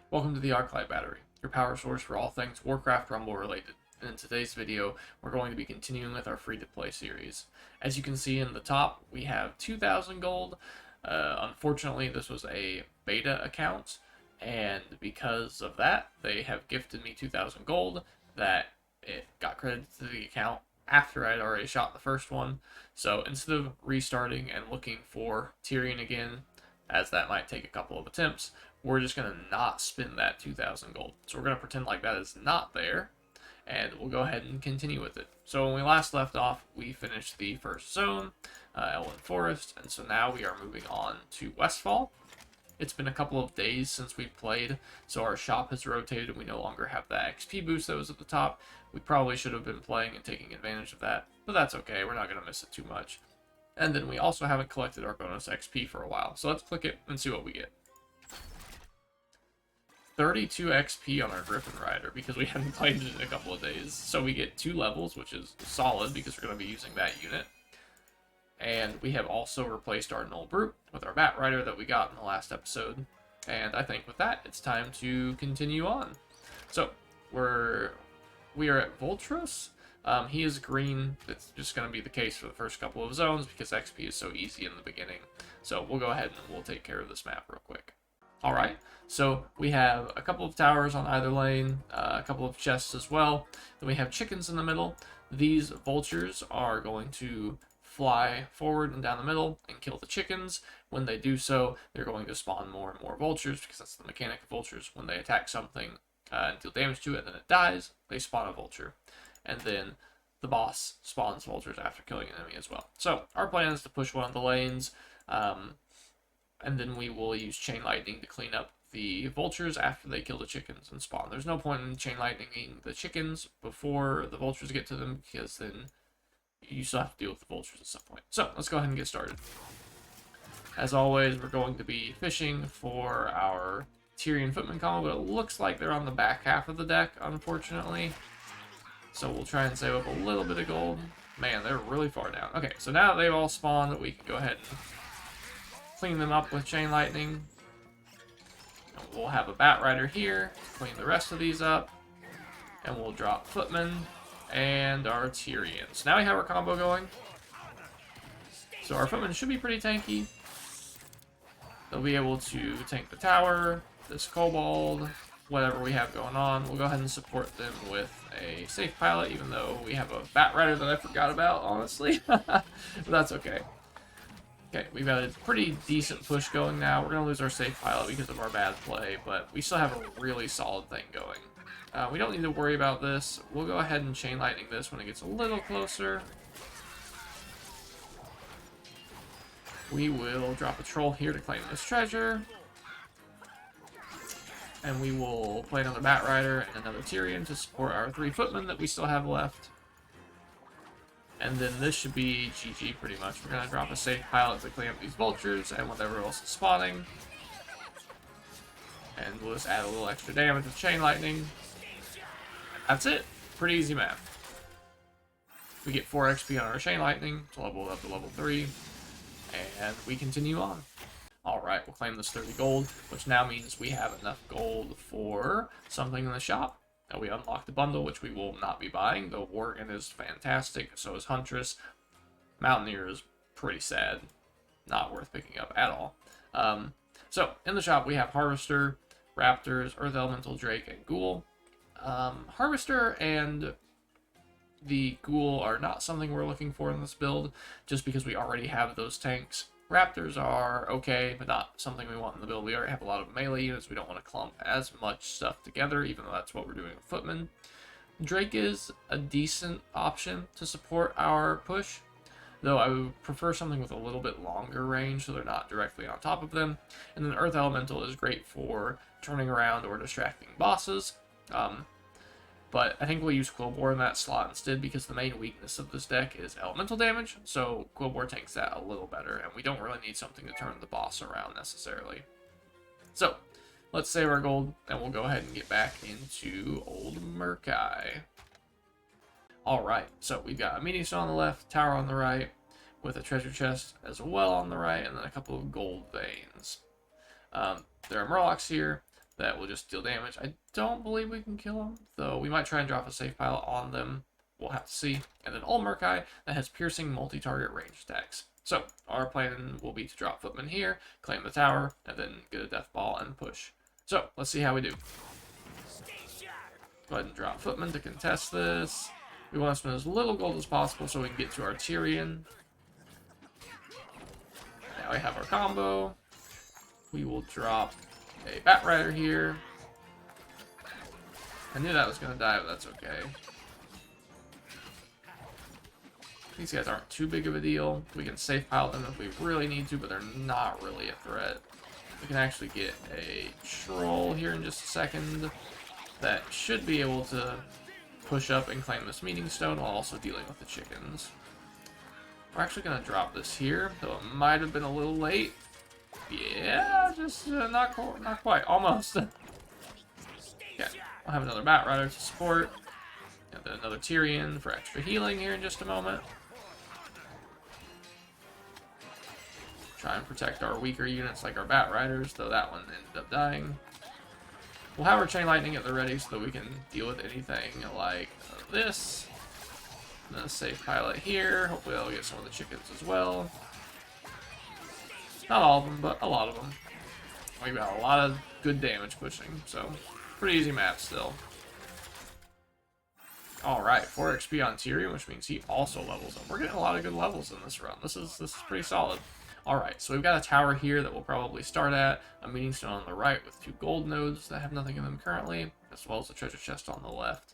Welcome to the Arclight Battery, your power source for all things Warcraft Rumble related. And in today's video, we're going to be continuing with our free-to-play series. As you can see in the top, we have 2,000 gold. Unfortunately, this was a beta account, and because of that, they have gifted me 2,000 gold that it got credited to the account after I'd already shot the first one. So instead of restarting and looking for Tyrion again, as that might take a couple of attempts, we're just going to not spend that 2,000 gold. So we're going to pretend like that is not there, and we'll go ahead and continue with it. So when we last left off, we finished the first zone, Elwyn Forest, and so now we are moving on to Westfall. It's been a couple of days since we played, so our shop has rotated and we no longer have that XP boost that was at the top. We probably should have been playing and taking advantage of that, but that's okay, we're not going to miss it too much. And then we also haven't collected our bonus XP for a while, so let's click it and see what we get. 32 XP on our Griffin Rider because we haven't played it in a couple of days. So we get 2 levels, which is solid because we're going to be using that unit. And we have also replaced our Null Brute with our Bat Rider that we got in the last episode. And I think with that, it's time to continue on. So we are at Vultros. He is green. It's just going to be the case for the first couple of zones because XP is so easy in the beginning. So we'll go ahead and we'll take care of this map real quick. Alright, so we have a couple of towers on either lane, a couple of chests as well. Then we have chickens in the middle. These vultures are going to fly forward and down the middle and kill the chickens. When they do so, they're going to spawn more and more vultures because that's the mechanic of vultures. When they attack something and deal damage to it and then it dies, they spawn a vulture. And then the boss spawns vultures after killing an enemy as well. So our plan is to push one of the lanes, and then we will use Chain Lightning to clean up the vultures after they kill the chickens and spawn. There's no point in Chain Lightninging the chickens before the vultures get to them, because then you still have to deal with the vultures at some point. So let's go ahead and get started. As always, we're going to be fishing for our Tyrion Footman combo, but it looks like they're on the back half of the deck, unfortunately. So we'll try and save up a little bit of gold. Man, they're really far down. Okay, so now that they've all spawned, we can go ahead and clean them up with Chain Lightning. And we'll have a Bat Rider here to clean the rest of these up. And we'll drop Footman and our Tyrion. So now we have our combo going. So our Footman should be pretty tanky. They'll be able to tank the tower, this Kobold, whatever we have going on. We'll go ahead and support them with a safe pilot, even though we have a Bat Rider that I forgot about, honestly. But that's okay. Okay, we've got a pretty decent push going now. We're going to lose our safe pilot because of our bad play, but we still have a really solid thing going. We don't need to worry about this. We'll go ahead and Chain Lightning this when it gets a little closer. We will drop a troll here to claim this treasure. And we will play another Bat Rider and another Tyrion to support our 3 footmen that we still have left. And then this should be GG pretty much. We're going to drop a safe pilot to clean up these vultures and whatever else is spawning. And we'll just add a little extra damage with Chain Lightning. That's it. Pretty easy map. We get 4 XP on our Chain Lightning to level it up to level 3. And we continue on. Alright, we'll claim this 30 gold, which now means we have enough gold for something in the shop. Now we unlocked the bundle, which we will not be buying, though Worgen is fantastic, so is Huntress. Mountaineer is pretty sad. Not worth picking up at all. So, in the shop we have Harvester, Raptors, Earth Elemental, Drake, and Ghoul. Harvester and the Ghoul are not something we're looking for in this build, just because we already have those tanks. Raptors are okay, but not something we want in the build. We already have a lot of melee units. We don't want to clump as much stuff together, even though that's what we're doing with Footman. Drake is a decent option to support our push, though I would prefer something with a little bit longer range so they're not directly on top of them. And then Earth Elemental is great for turning around or distracting bosses. But I think we'll use Quillbore in that slot instead because the main weakness of this deck is elemental damage, so Quillbore takes that a little better, and we don't really need something to turn the boss around necessarily. So, let's save our gold, and we'll go ahead and get back into old Murk-Eye. Alright, so we've got a meteor stone on the left, tower on the right, with a treasure chest as well on the right, and then a couple of gold veins. There are Murlocs here. that will just deal damage. I don't believe we can kill them, though we might try and drop a safe pile on them. We'll have to see. And then old Murk-Eye that has piercing multi-target range attacks. So our plan will be to drop Footman here, claim the tower, and then get a death ball and push. So let's see how we do. Go ahead and drop Footman to contest this. We want to spend as little gold as possible so we can get to our Tyrion. Now we have our combo. We will drop a Bat Rider here. I knew that was going to die, but that's okay. These guys aren't too big of a deal. We can safe pile them if we really need to, but they're not really a threat. We can actually get a troll here in just a second that should be able to push up and claim this meeting stone while also dealing with the chickens. We're actually going to drop this here, though it might have been a little late. Yeah, just not quite, almost. Okay, I'll have another Bat Rider to support, and then another Tyrion for extra healing here in just a moment. Try and protect our weaker units like our Bat Riders, though that one ended up dying. We'll have our Chain Lightning at the ready so that we can deal with anything like this. And then a safe pilot here. Hopefully I'll get some of the chickens as well. Not all of them, but a lot of them. We've got a lot of good damage pushing, so pretty easy map still. Alright, 4 XP on Tyrion, which means he also levels up. We're getting a lot of good levels in this run. This is pretty solid. Alright, so we've got a tower here that we'll probably start at, a meeting stone on the right with 2 gold nodes that have nothing in them currently, as well as a treasure chest on the left.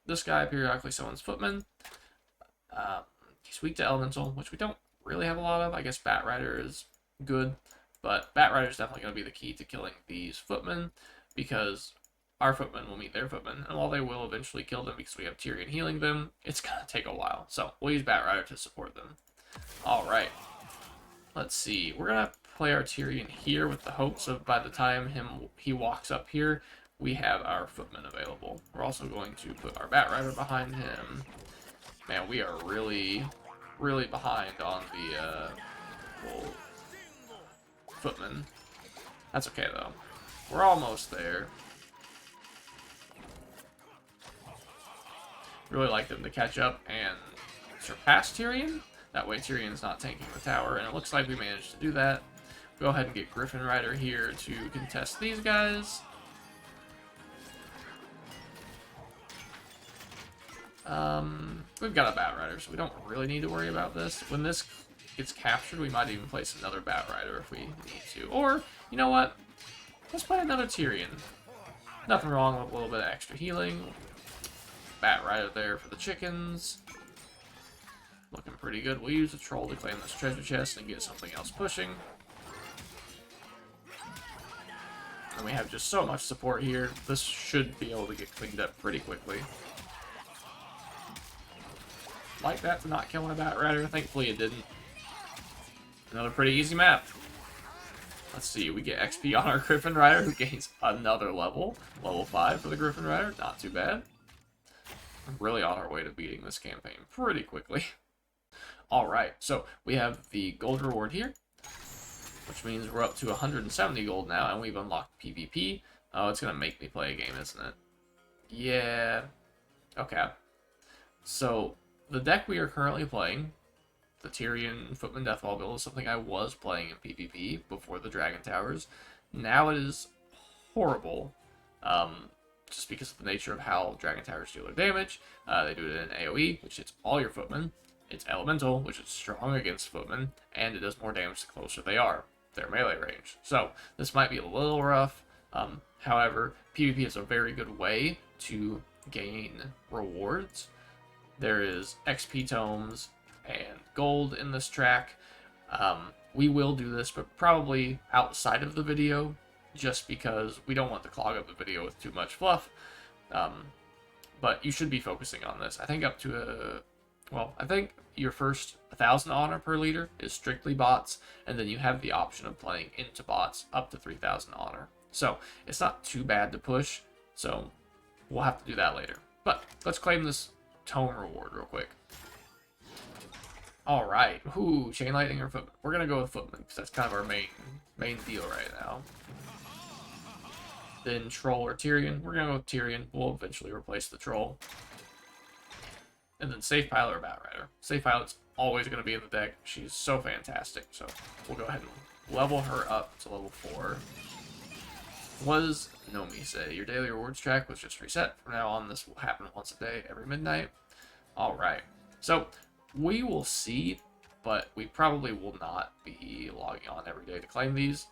This guy periodically summons Footman. He's weak to Elemental, which we don't really have a lot of. I guess Bat Rider is good, but Bat Rider is definitely going to be the key to killing these Footmen, because our Footmen will meet their Footmen, and while they will eventually kill them because we have Tyrion healing them, it's going to take a while. So we'll use Bat Rider to support them. Alright. Let's see, we're going to play our Tyrion here with the hopes of by the time he walks up here, we have our Footmen available. We're also going to put our Bat Rider behind him. Man, we are really, really behind on the Footmen. That's okay, though. We're almost there. Really like them to catch up and surpass Tyrion. That way Tyrion's not tanking the tower, and it looks like we managed to do that. Go ahead and get Griffin Rider here to contest these guys. We've got a Bat Rider, so we don't really need to worry about this. When this gets captured, we might even place another Bat Rider if we need to. Or, you know what? Let's play another Tyrion. Nothing wrong with a little bit of extra healing. Bat Rider there for the chickens. Looking pretty good. We'll use a troll to claim this treasure chest and get something else pushing. And we have just so much support here. This should be able to get cleaned up pretty quickly. Like that to not kill my Bat Rider. Thankfully it didn't. Another pretty easy map. Let's see, we get XP on our Griffin Rider, who gains another level. Level 5 for the Griffin Rider. Not too bad. We're really on our way to beating this campaign pretty quickly. Alright, so we have the gold reward here, which means we're up to 170 gold now, and we've unlocked PvP. Oh, it's going to make me play a game, isn't it? Yeah. Okay. So, the deck we are currently playing, the Tyrion Footman Deathball build, is something I was playing in PvP before the Dragon Towers. Now it is horrible, just because of the nature of how Dragon Towers deal their damage. They do it in AoE, which hits all your Footmen. It's Elemental, which is strong against Footmen, and it does more damage the closer they are, their melee range. So, this might be a little rough. However, PvP is a very good way to gain rewards. There is XP tomes and gold in this track. We will do this, but probably outside of the video, just because we don't want to clog up the video with too much fluff. But you should be focusing on this. I think up to I think your first 1,000 honor per leader is strictly bots, and then you have the option of playing into bots up to 3,000 honor. So it's not too bad to push, so we'll have to do that later. But let's claim this tome reward real quick. Alright, ooh, Chain Lightning or Footman? We're gonna go with Footman, because that's kind of our main deal right now. then Troll or Tyrion. We're going to go with Tyrion. We'll eventually replace the Troll. And then Safe Pilot or Bat Rider. Safe Pilot's always going to be in the deck. She's so fantastic. So we'll go ahead and level her up to level 4. Was Nomi say? Your daily rewards track was just reset. From now on, this will happen once a day, every midnight. Alright. So we will see, but we probably will not be logging on every day to claim these.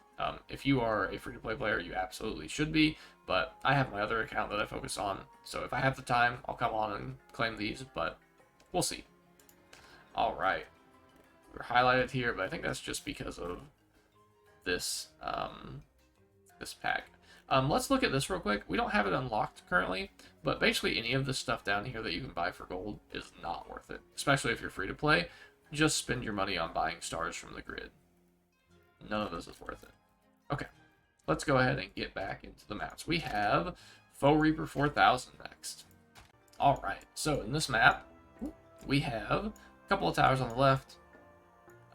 If you are a free-to-play player, you absolutely should be, but I have my other account that I focus on, so if I have the time, I'll come on and claim these, but we'll see. Alright. We're highlighted here, but I think that's just because of this, this pack. Let's look at this real quick. We don't have it unlocked currently, but basically any of this stuff down here that you can buy for gold is not worth it, especially if you're free-to-play. Just spend your money on buying stars from the grid. None of this is worth it. Okay, let's go ahead and get back into the maps. We have Foe Reaper 4000 next. Alright, so in this map, we have a couple of towers on the left,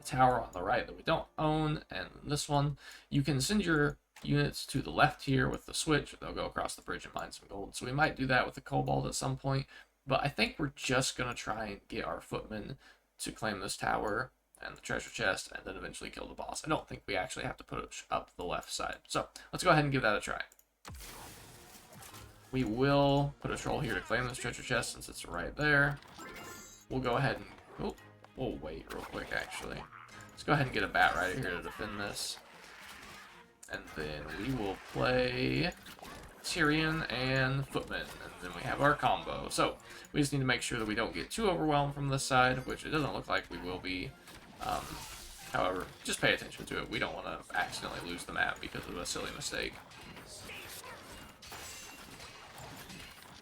a tower on the right that we don't own, and this one, you can send your units to the left here with the switch. They'll go across the bridge and mine some gold. So we might do that with the Cobalt at some point, but I think we're just going to try and get our footmen to claim this tower and the treasure chest, and then eventually kill the boss. I don't think we actually have to put it up the left side. So let's go ahead and give that a try. We will put a troll here to claim this treasure chest since it's right there. We'll go ahead and... Oh, we'll wait real quick, actually. Let's go ahead and get a Bat Rider here to defend this. And then we will play Tyrion and Footman, and then we have our combo. So we just need to make sure that we don't get too overwhelmed from this side, which it doesn't look like we will be. However, just pay attention to it. We don't want to accidentally lose the map because of a silly mistake.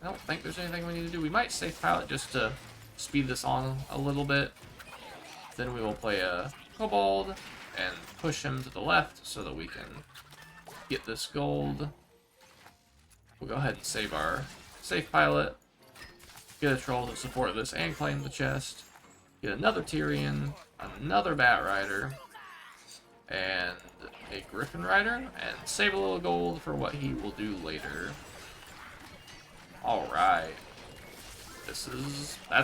I don't think there's anything we need to do. We might Safe Pilot just to speed this on a little bit. Then we will play a Kobold and push him to the left so that we can get this gold. We'll go ahead and save our Safe Pilot, get a Troll to support this and claim the chest, get another Tyrion, another Bat Rider, and a Griffin Rider, and save a little gold for what he will do later. Alright. That's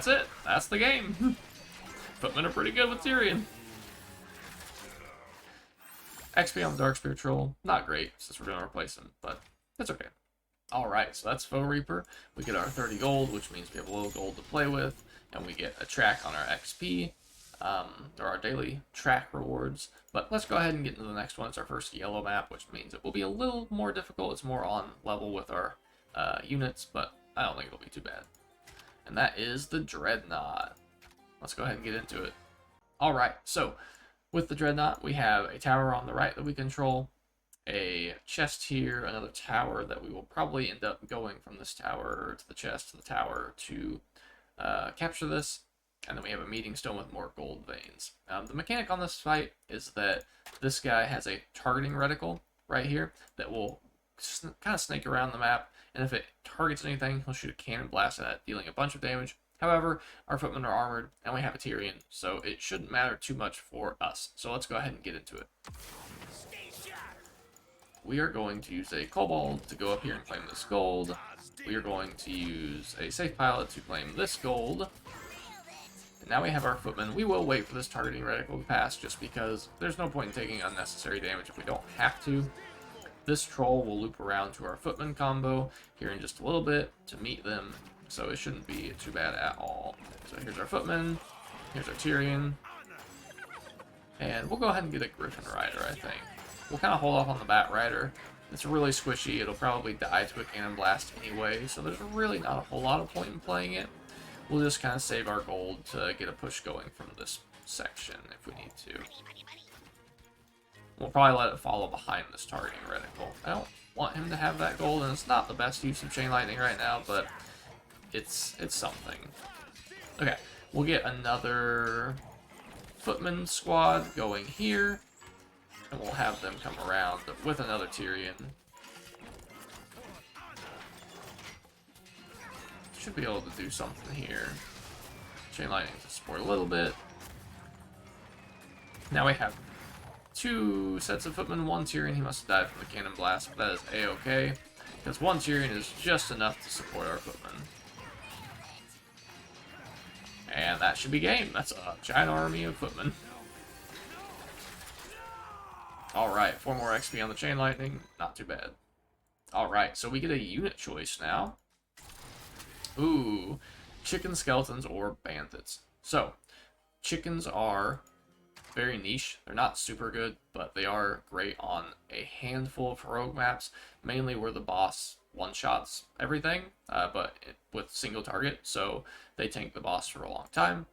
it. That's the game. Footmen are pretty good with Tyrion. XP on the Darkspear Troll, not great since we're going to replace him, but it's okay. Alright, so that's Foe Reaper. We get our 30 gold, which means we have a little gold to play with, and we get a track on our XP, or our daily track rewards. But let's go ahead and get into the next one. It's our first yellow map, which means it will be a little more difficult. It's more on level with our units, but I don't think it'll be too bad. And that is the Dreadnaught. Let's go ahead and get into it. Alright, so with the Dreadnaught, we have a tower on the right that we control, a chest here, another tower that we will probably end up going from this tower to the chest to the tower to capture this, and then we have a meeting stone with more gold veins. The mechanic on this fight is that this guy has a targeting reticle right here that will kind of snake around the map, and if it targets anything, he'll shoot a cannon blast at it, dealing a bunch of damage. However, our footmen are armored, and we have a Tyrion, so it shouldn't matter too much for us. So let's go ahead and get into it. We are going to use a Kobold to go up here and claim this gold. We are going to use a Safe Pilot to claim this gold. And now we have our footmen. We will wait for this targeting reticle to pass, just because there's no point in taking unnecessary damage if we don't have to. This Troll will loop around to our footman combo here in just a little bit to meet them, so it shouldn't be too bad at all. So here's our footman, here's our Tyrion, and we'll go ahead and get a Griffin Rider, I think. We'll kind of hold off on the Bat Rider. It's really squishy, it'll probably die to a cannon blast anyway, so there's really not a whole lot of point in playing it. We'll just kind of save our gold to get a push going from this section if we need to. We'll probably let it follow behind this targeting reticle. I don't want him to have that gold, and it's not the best use of Chain Lightning right now, but it's something. Okay, we'll get another footman squad going here, and we'll have them come around with another Tyrion. Should be able to do something here. Chain Lightning to support a little bit. Now we have two sets of footmen, one Tyrion. He must have died from the cannon blast, but that is a-okay. Because one Tyrion is just enough to support our footmen. And that should be game. That's a giant army of footmen. Alright, 4 more XP on the Chain Lightning. Not too bad. Alright, so we get a unit choice now. Ooh, chicken skeletons or bandits. So, chickens are very niche. They're not super good, but they are great on a handful of heroic maps, mainly where the boss one-shots everything, but with single target, so they tank the boss for a long time.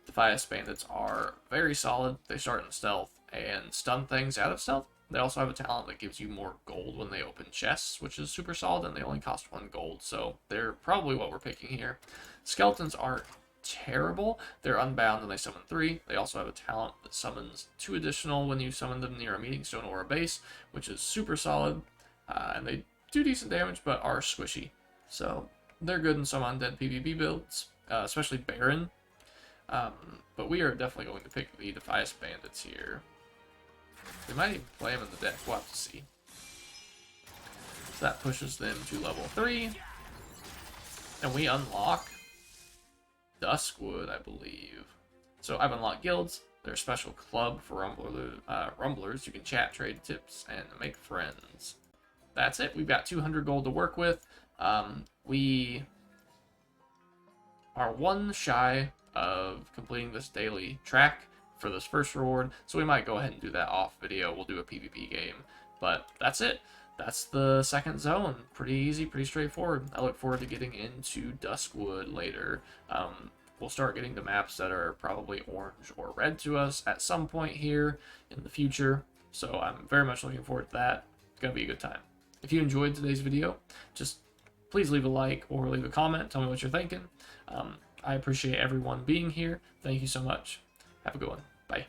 Defias bandits are very solid. They start in stealth and stun things out of stealth. They also have a talent that gives you more gold when they open chests, which is super solid, and they only cost 1 gold, so they're probably what we're picking here. Skeletons aren't terrible. They're unbound and they summon 3. They also have a talent that summons 2 additional when you summon them near a meeting stone or a base, which is super solid, and they do decent damage but are squishy. So they're good in some undead PvP builds, especially Baron. But we are definitely going to pick the Defias bandits here. We might even play them in the deck. We'll have to see. So that pushes them to level 3. And we unlock Duskwood, I believe. So I've unlocked guilds. They're a special club for rumblers. You can chat, trade tips, and make friends. That's it. We've got 200 gold to work with. We are 1 shy of completing this daily track for this first reward, so we might go ahead and do that off video. We'll do a PvP game, but that's it. That's the second zone. Pretty easy, pretty straightforward. I look forward to getting into Duskwood later. We'll start getting the maps that are probably orange or red to us at some point here in the future, so I'm very much looking forward to that. It's gonna be a good time. If you enjoyed today's video, just please leave a like or leave a comment. Tell me what you're thinking. I appreciate everyone being here. Thank you so much. Have a good one. Bye.